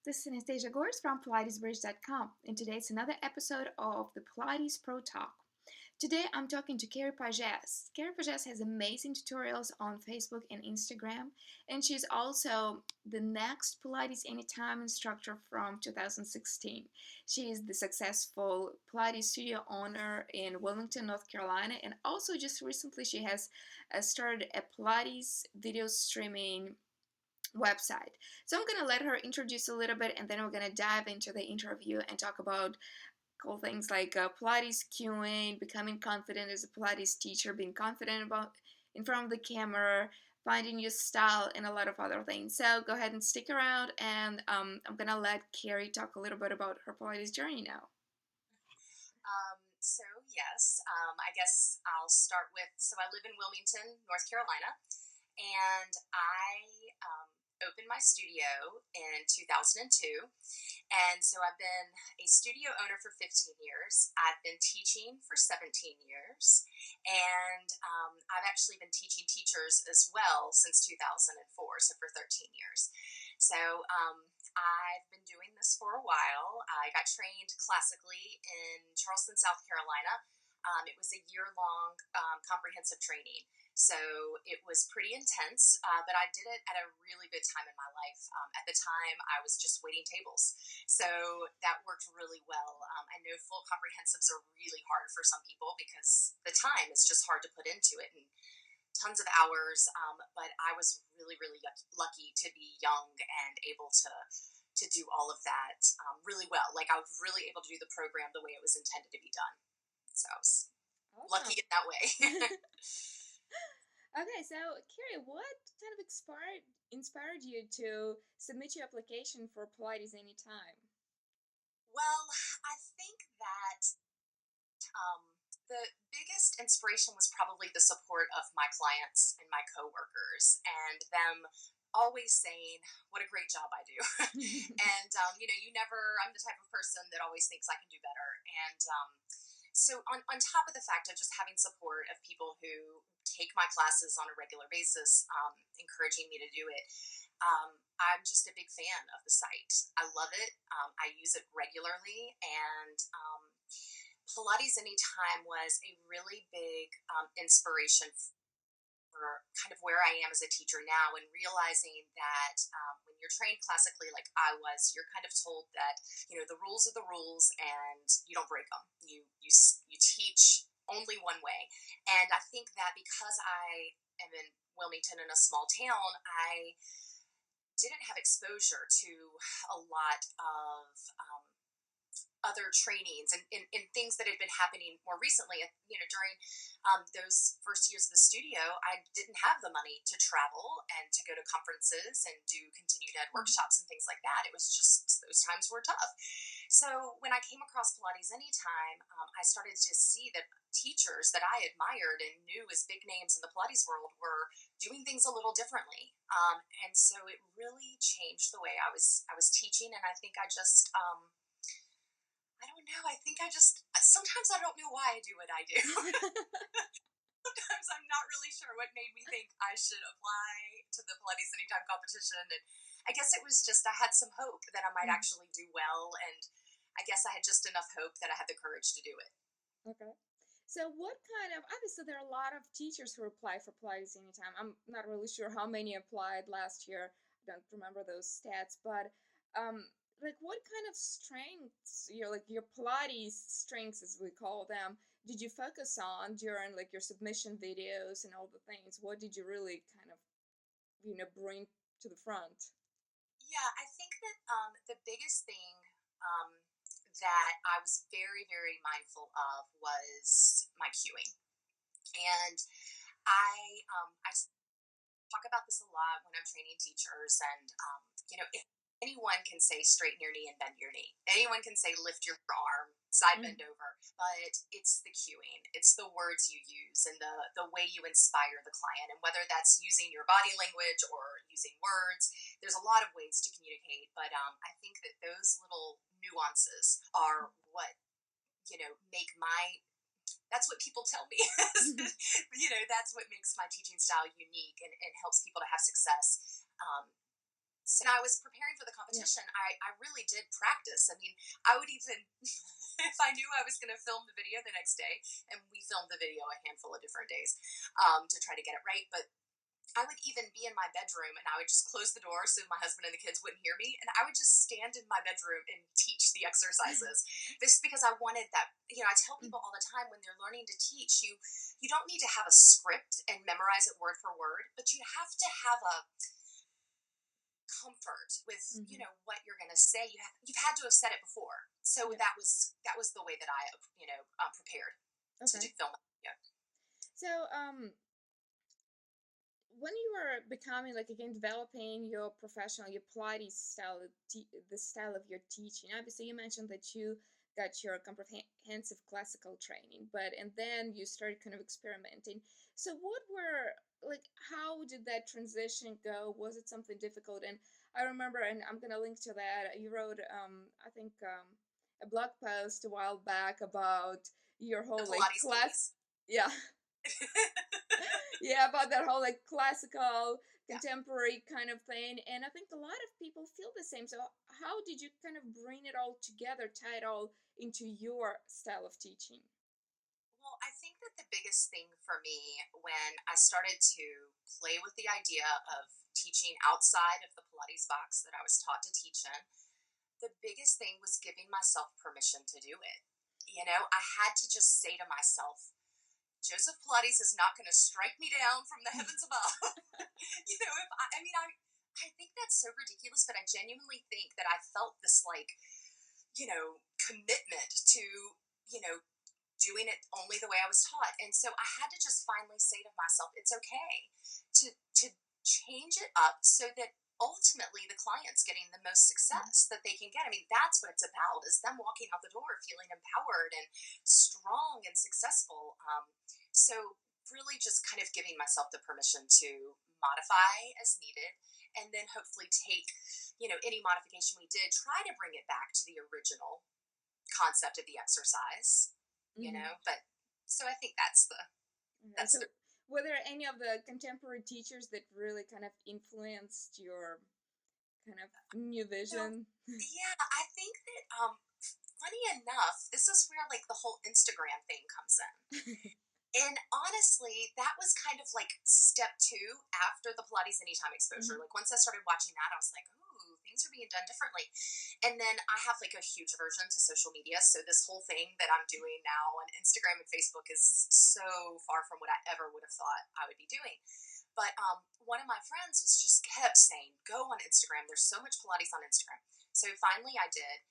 This is Anastasia Gors from PilatesBridge.com, and today it's another episode of the Pilates Pro Talk. Today I'm talking to Carrie Pages. Carrie Pages has amazing tutorials on Facebook and Instagram, and she's also the next Pilates Anytime instructor from 2016. She is the successful Pilates studio owner in Wilmington, North Carolina, and also just recently she has started a Pilates video streaming website. So I'm going to let her introduce a little bit and then we're going to dive into the interview and talk about cool things like Pilates cueing, becoming confident as a Pilates teacher, being confident about in front of the camera, finding your style, and a lot of other things. So go ahead and stick around, and I'm going to let Carrie talk a little bit about her Pilates journey now. So yes, I guess I'll start with, so I live in Wilmington, North Carolina, and I opened my studio in 2002. And so I've been a studio owner for 15 years. I've been teaching for 17 years. And I've actually been teaching teachers as well since 2004, so for 13 years. So I've been doing this for a while. I got trained classically in Charleston, South Carolina. It was a year-long comprehensive training. So it was pretty intense, but I did it at a really good time in my life. At the time, I was just waiting tables. So that worked really well. I know full comprehensives are really hard for some people because the time is just hard to put into it and tons of hours. But I was really, really lucky to be young and able to do all of that really well. Like I was really able to do the program the way it was intended to be done. So I was Awesome. lucky in that way. Okay, so Carrie, what kind of inspired you to submit your application for Pilates Anytime? Well, I think that the biggest inspiration was probably the support of my clients and my coworkers, and them always saying what a great job I do. And you never. I'm the type of person that always thinks I can do better, and so on top of the fact of just having support of people who take my classes on a regular basis, encouraging me to do it. I'm just a big fan of the site. I love it. I use it regularly, and Pilates Anytime was a really big inspiration for kind of where I am as a teacher now, and realizing that when you're trained classically, like I was, you're kind of told that the rules are the rules, and you don't break them. You teach only one way, and I think that because I am in Wilmington in a small town, I didn't have exposure to a lot of other trainings and things that had been happening more recently. During those first years of the studio, I didn't have the money to travel and to go to conferences and do continued ed Mhm. workshops and things like that. It was just, those times were tough. So when I came across Pilates Anytime, I started to see that teachers that I admired and knew as big names in the Pilates world were doing things a little differently. And so it really changed the way I was teaching. And I think I don't know. I think sometimes I don't know why I do what I do. Sometimes I'm not really sure what made me think I should apply to the Pilates Anytime competition. And I guess it was just, I had some hope that I might Mhm. actually do well. And I guess I had just enough hope that I had the courage to do it. Okay. So what kind of obviously there are a lot of teachers who apply for Pilates Anytime. I'm not really sure how many applied last year. I don't remember those stats, but like what kind of strengths your Pilates strengths as we call them did you focus on during like your submission videos and all the things? What did you really kind of bring to the front? Yeah, I think that the biggest thing um, that I was very, very mindful of was my cueing. And I talk about this a lot when I'm training teachers, and anyone can say straighten your knee and bend your knee. Anyone can say lift your arm, side Mm. bend over, but it's the cueing, it's the words you use, and the way you inspire the client, and whether that's using your body language or using words. There's a lot of ways to communicate, but I think that those little nuances are what make my that's what people tell me. That's what makes my teaching style unique, and helps people to have success. So when I was preparing for the Yeah. competition, I really did practice. I mean, I would even, if I knew I was going to film the video the next day, and we filmed the video a handful of different days to try to get it right. But I would even be in my bedroom and I would just close the door so my husband and the kids wouldn't hear me. And I would just stand in my bedroom and teach the exercises. Just because I wanted that, I tell Mm, people all the time when they're learning to teach, you don't need to have a script and memorize it word for word, but you have to have a comfort with, mhm. what you're going to say. You've had to have said it before. So Yeah. that was the way that I, prepared to do Okay. film. Yeah. So, when you were becoming like again developing your professional, your Pilates style, the style of your teaching, obviously you mentioned that you got your comprehensive classical training, but and then you started kind of experimenting. So what were like how did that transition go? Was it something difficult? And I remember, and I'm gonna link to that. You wrote, I think, a blog post a while back about your The whole like Pilates class. police. Yeah, yeah, about that whole like classical Yeah. contemporary kind of thing, and I think a lot of people feel the same. So how did you kind of bring it all together, tie it all into your style of teaching? Well, I think that the biggest thing for me when I started to play with the idea of teaching outside of the Pilates box that I was taught to teach in, the biggest thing was giving myself permission to do it. I had to just say to myself, Joseph Pilates is not going to strike me down from the heavens above. If I mean, I think that's so ridiculous, but I genuinely think that I felt this like, commitment to, you know, doing it only the way I was taught. And so I had to just finally say to myself, it's okay to change it up so that ultimately the client's getting the most Mhm. success that they can get. I mean, that's what it's about is them walking out the door feeling empowered and strong and successful. So really just kind of giving myself the permission to modify as needed and then hopefully take, any modification we did, try to bring it back to the original concept of the exercise, Hmm. but so I think that's the Okay, that's so the were there any of the contemporary teachers that really kind of influenced your kind of new so vision? yeah, I think that funny enough, this is where like the whole Instagram thing comes in. And honestly, that was kind of like step two after the Pilates Anytime exposure. Hmm. Like once I started watching that, I was like, ooh, things are being done differently. And then I have like a huge aversion to social media. So this whole thing that I'm doing now on Instagram and Facebook is so far from what I ever would have thought I would be doing. But one of my friends was just kept saying, go on Instagram. There's so much Pilates on Instagram. So finally I did,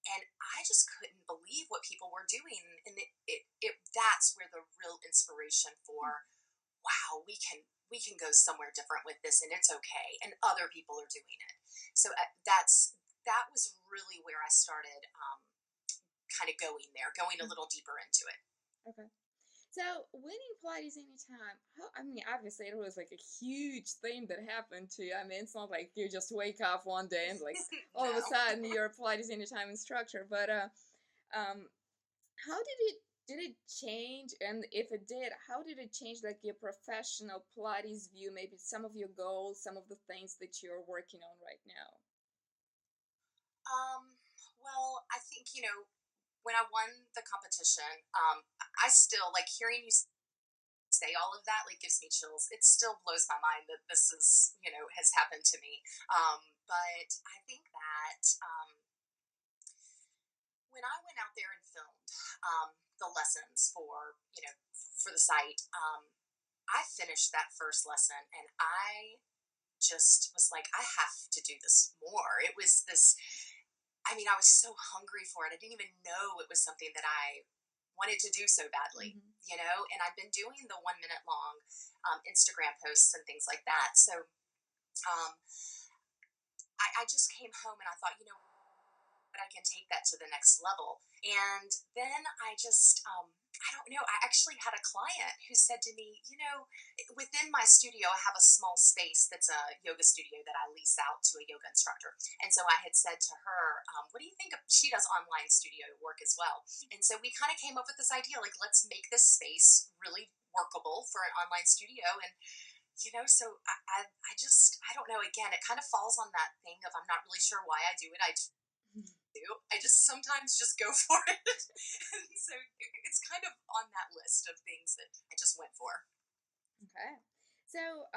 and I just couldn't believe what people were doing, and that's where the real inspiration for wow, we can go somewhere different with this, and it's okay, and other people are doing it. So that was really where I started kind of going a little deeper into it. Okay. So winning Pilates anytime, how, I mean, obviously it was like a huge thing that happened to you. I mean, it's not like you just wake up one day and like all of a No. sudden you're a Pilates anytime instructor. But um, how did it change? And if it did, how did it change like your professional Pilates view? Maybe some of your goals, some of the things that you're working on right now. Well, I think when I won the competition, I still like hearing you say all of that like gives me chills. It still blows my mind that this is has happened to me. But I think that when I went out there and filmed the lessons for the site, I finished that first lesson and I just was like, I have to do this more. It was this. I mean, I was so hungry for it. I didn't even know it was something that I wanted to do so badly, Hmm. and I've been doing the 1 minute long Instagram posts and things like that. So um, I just came home and I thought, but I can take that to the next level. And then I don't know, I actually had a client who said to me, within my studio, I have a small space that's a yoga studio that I lease out to a yoga instructor. And so I had said to her, what do you think of, she does online studio work as well. And so we kind of came up with this idea, like, let's make this space really workable for an online studio. And So I just, I don't know. Again, it kind of falls on that thing of I'm not really sure why I do it. I do. I just sometimes just go for it. And so it's kind of on that list of things that I just went for. Okay. So,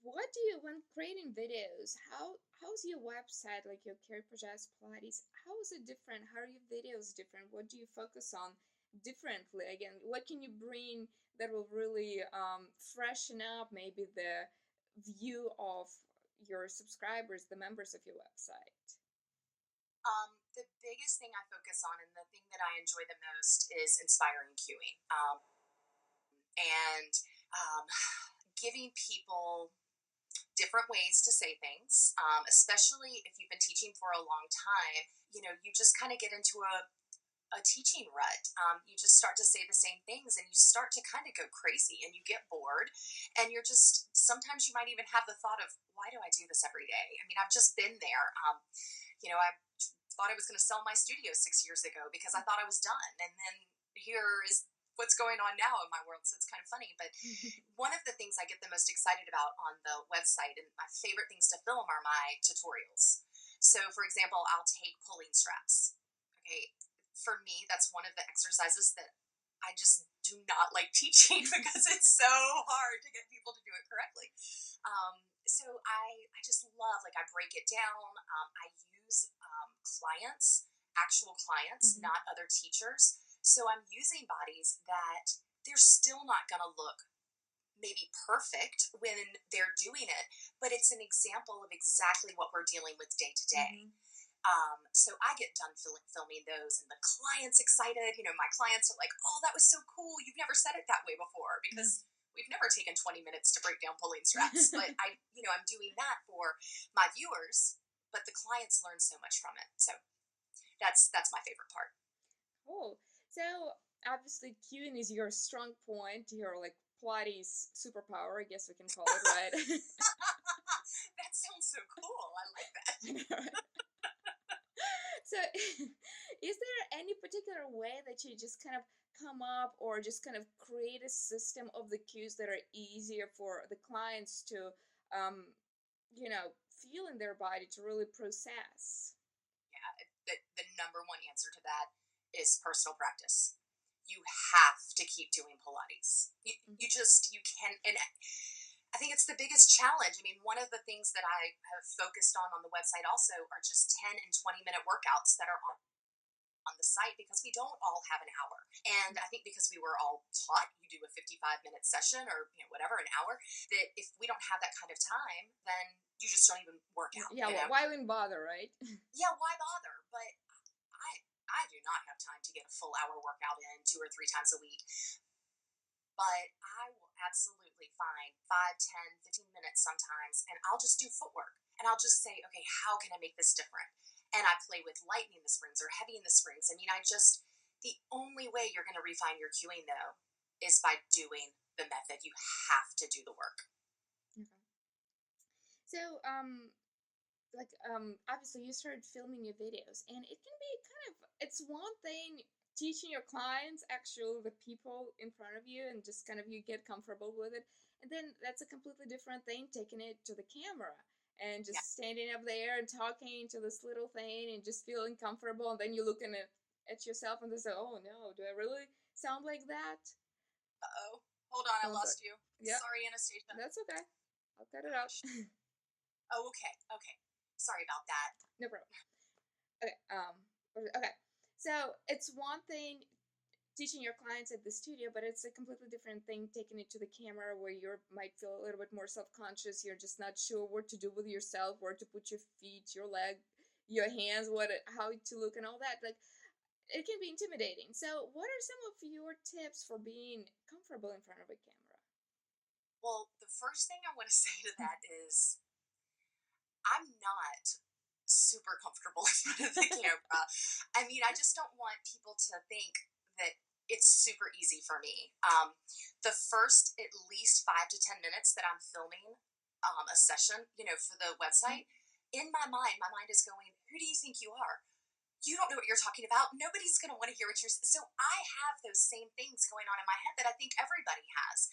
what do you when creating videos? How's your website like your Carrie Pajas Pilates? How is it different? How are your videos different? What do you focus on differently? Again, what can you bring that will really freshen up maybe the view of your subscribers, the members of your website? The biggest thing I focus on and the thing that I enjoy the most is inspiring cueing, and giving people different ways to say things, especially if you've been teaching for a long time. You just kind of get into a teaching rut. You just start to say the same things and you start to kind of go crazy and you get bored. And you're just, sometimes you might even have the thought of, why do I do this every day? I mean, I've just been there. I thought I was going to sell my studio 6 years ago because I thought I was done. And then here is what's going on now in my world. So it's kind of funny. But one of the things I get the most excited about on the website and my favorite things to film are my tutorials. So, for example, I'll take pulling straps. Okay. For me, that's one of the exercises that I just do not like teaching because it's so hard to get people to do it correctly. So I just love, like, I break it down. I use clients, actual clients, Hmm. not other teachers. So I'm using bodies that they're still not going to look maybe perfect when they're doing it, but it's an example of exactly what we're dealing with day to day. Hmm. So I get done filming those, and the client's excited. My clients are like, "Oh, that was so cool! You've never said it that way before," because we've never taken 20 minutes to break down pulling straps. But I'm doing that for my viewers, but the clients learn so much from it. So that's my favorite part. Cool. So obviously, cueing is your strong point, your like Pilates superpower, I guess we can call it, right? That sounds so cool. I like that. I know, right? So, is there any particular way that you just kind of come up or just kind of create a system of the cues that are easier for the clients to, um, feel in their body to really process? Yeah, the number one answer to that is personal practice. You have to keep doing Pilates. You can, and I think it's the biggest challenge. I mean, one of the things that I have focused on the website also are just 10 and 20-minute workouts that are on the site because we don't all have an hour. And I think because we were all taught you do a 55-minute session or whatever, an hour, that if we don't have that kind of time, then you just don't even work out, Yeah, well, why even bother, right? Yeah, why bother? But I do not have time to get a full hour workout in 2 or 3 times a week. But I will absolutely find 5, 10, 15 minutes sometimes, and I'll just do footwork. And I'll just say, okay, how can I make this different? And I play with lightening the springs or heavy in the springs. I mean, the only way you're going to refine your cueing, though, is by doing the method. You have to do the work. Okay. So, obviously you started filming your videos, and it can be it's one thing teaching your clients, actually the people in front of you, and just kind of you get comfortable with it, and then that's a completely different thing taking it to the camera and Yeah. just standing up there and talking to this little thing and just feeling comfortable, and then you're looking at yourself and they say, oh no, do I really sound like that? Uh-oh. Hold on, I Sounds like, lost you. yep, Sorry, Anastasia. that's okay, I'll cut it out. Gosh. Oh, okay. Okay. Sorry about that. No problem. Okay, okay. So it's one thing teaching your clients at the studio, but it's a completely different thing taking it to the camera where you might feel a little bit more self-conscious. You're just not sure what to do with yourself, where to put your feet, your leg, your hands, how to look, and all that. Like it can be intimidating. So, what are some of your tips for being comfortable in front of a camera? Well, the first thing I want to say to that is I'm not super comfortable in front of the camera. I mean, I just don't want people to think that it's super easy for me. The first at least 5 to 10 minutes that I'm filming a session, for the website, in my mind is going, who do you think you are? you don't know what you're talking about. Nobody's going to want to hear what you're saying. So I have those same things going on in my head that I think everybody has.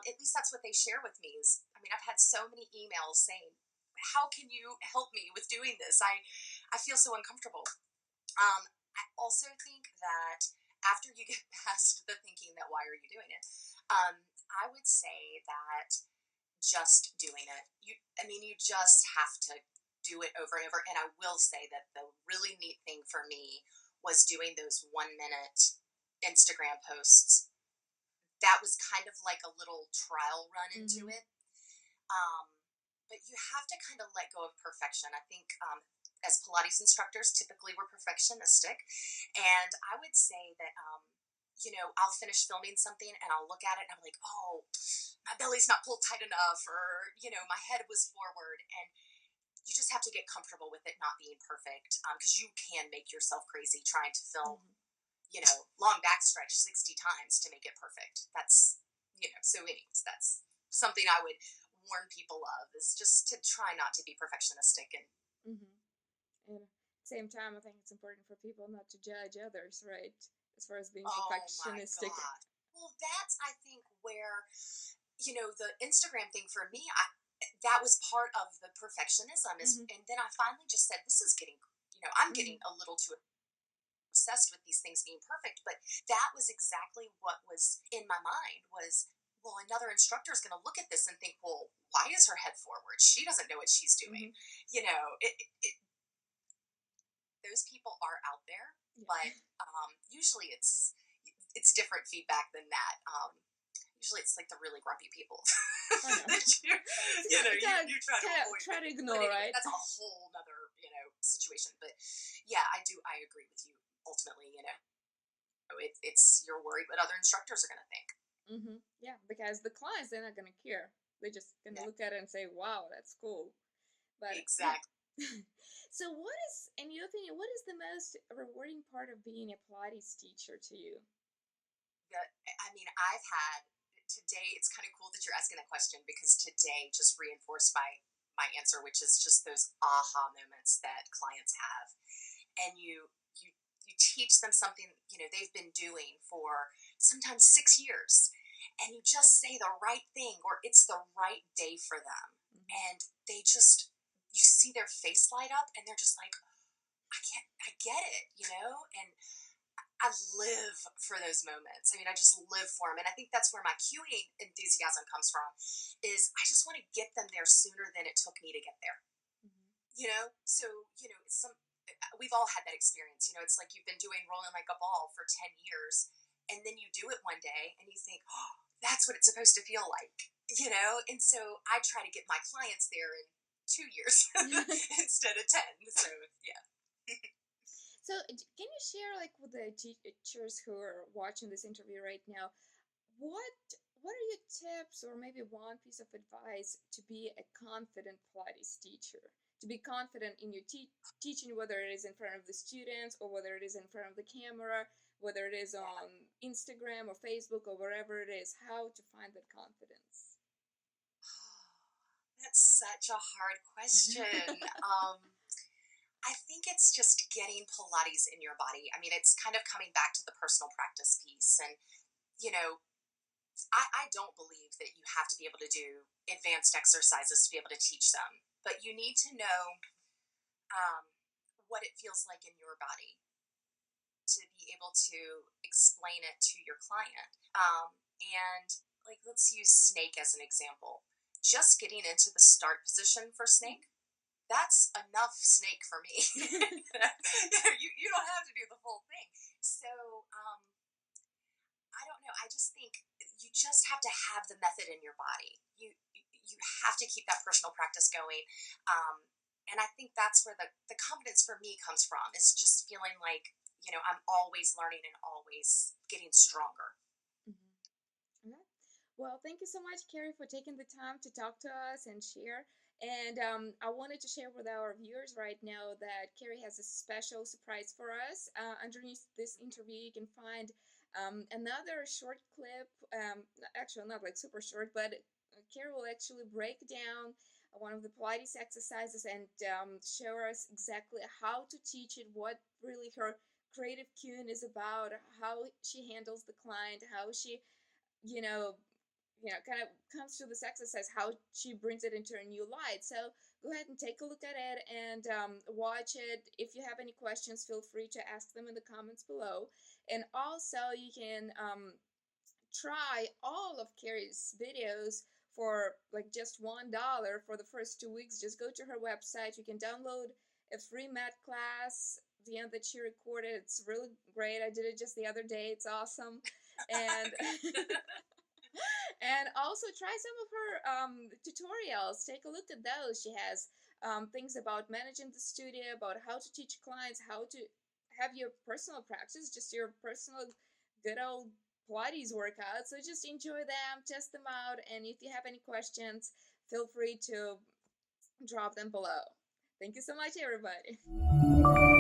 At least that's what they share with me. Is I mean, I've had so many emails saying, "How can you help me with doing this? I feel so uncomfortable." I also think that after you get past the thinking that why are you doing it, I would say that just doing it. I mean, you just have to do it over and over. And I will say that the really neat thing for me was doing those 1 minute Instagram posts. That was kind of like a little trial run into Mm-hmm. it. Um, but you have to kind of let go of perfection. I think as Pilates instructors, typically we're perfectionistic. And I would say that, I'll finish filming something and I'll look at it and I'm like, oh, my belly's not pulled tight enough, or, my head was forward. And you just have to get comfortable with it not being perfect because you can make yourself crazy trying to film, Mm-hmm. long backstretch 60 times to make it perfect. So anyways, that's something I would warn people of is just to try not to be perfectionistic. And Mm-hmm. And at the same time, I think it's important for people not to judge others, right? As far as being oh my perfectionistic. God. Well, that's, I think, where, the Instagram thing for me, that was part of the perfectionism is, Mm-hmm. and then I finally just said, this is getting, I'm Mm-hmm. getting a little too obsessed with these things being perfect. But that was exactly what was in my mind was, well, another instructor is going to look at this and think, well, why is her head forward? She doesn't know what she's doing. Mm-hmm. Those people are out there, Yeah. but usually it's different feedback than that. Usually it's like the really grumpy people I know. that It's you try to avoid. try to But ignore, anyway, right? that's a whole nother situation. But yeah, I agree with you. Ultimately, it's you're worried what other instructors are going to think. Mm-hmm. Yeah, because the clients, they're not gonna care. They're just gonna Yeah, look at it and say, "Wow, that's cool." But yeah. exactly. So, what is, in your opinion, what is the most rewarding part of being a Pilates teacher to you? I mean, I've had today. It's kind of cool that you're asking that question because today just reinforced my answer, which is just those aha moments that clients have, and you teach them something they've been doing for sometimes 6 years, and you just say the right thing or it's the right day for them, Mm-hmm. and they just you see their face light up, and they're just like, I get it. And I live for those moments. I mean, I just live for them. And I think that's where my cueing enthusiasm comes from is I just want to get them there sooner than it took me to get there. So, some we've all had that experience. It's like you've been doing rolling like a ball for 10 years and then you do it one day and you think, "Oh, that's what it's supposed to feel like." And so I try to get my clients there in 2 years Mm-hmm. instead of 10. So, yeah. So, can you share, like, with the teachers who are watching this interview right now, what what are your tips, or maybe one piece of advice to be a confident Pilates teacher? To be confident in your teaching, whether it is in front of the students or whether it is in front of the camera, whether it is Yeah. on Instagram or Facebook or wherever it is, how to find that confidence? That's such a hard question. I think it's just getting Pilates in your body. I mean, it's kind of coming back to the personal practice piece. And, you know, I don't believe that you have to be able to do advanced exercises to be able to teach them, but you need to know um, what it feels like in your body to be able to explain it to your client. And, like, let's use snake as an example. Just getting into the start position for snake, that's enough snake for me. You don't have to do the whole thing. So I don't know. I just think you just have to have the method in your body. You have to keep that personal practice going. And I think that's where the confidence for me comes from is just feeling like, I'm always learning and always getting stronger. Mhm. Okay. Well, thank you so much, Carrie, for taking the time to talk to us and share. And I wanted to share with our viewers right now that Carrie has a special surprise for us. Underneath this interview, you can find another short clip. Actually, not like super short, but Carrie will actually break down one of the Pilates exercises, and show us exactly how to teach it, what really her creative cueing is about, how she handles the client, how she, you know, kind of comes to this exercise, how she brings it into a new light. So go ahead and take a look at it and watch it. If you have any questions, feel free to ask them in the comments below. And also, you can try all of Carrie's videos for like just $1 for the first 2 weeks. Just go to her website. You can download a free mat class, the end that she recorded. It's really great. I did it just the other day. It's awesome. And and also try some of her tutorials. Take a look at those. She has things about managing the studio, about how to teach clients, how to have your personal practice, just your personal good old Pilates workout. So just enjoy them, test them out, and if you have any questions, feel free to drop them below. Thank you so much, everybody.